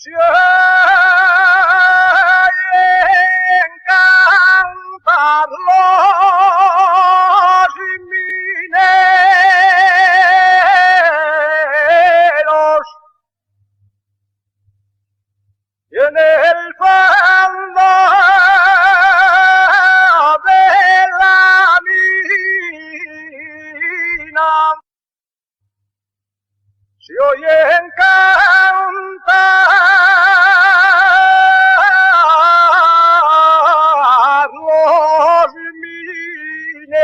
Si oyen cantar los mineros y en el fondo de la mina si oyen cantar los mineros,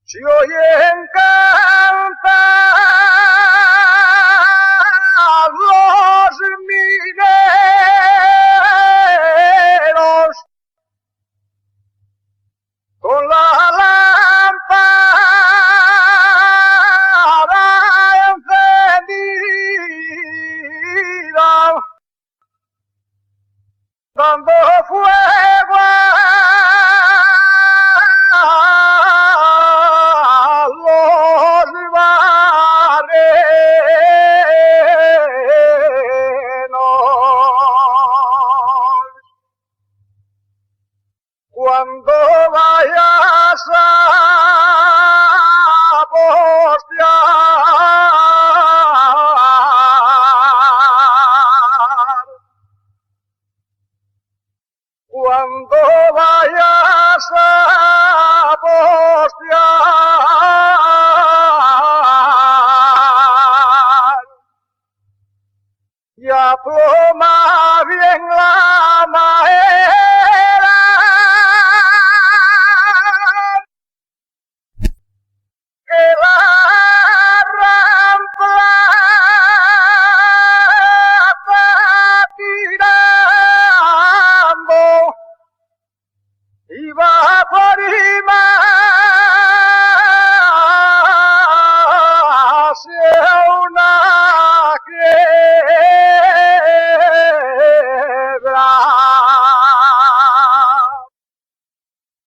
si oyen cantar los mineros, con la lámpara encendida, dando fuego a los barrenos. Cuando vayas a postear, cuando vayas a postear, ya toma bien la maera, que la rampla está tirando y va a morir.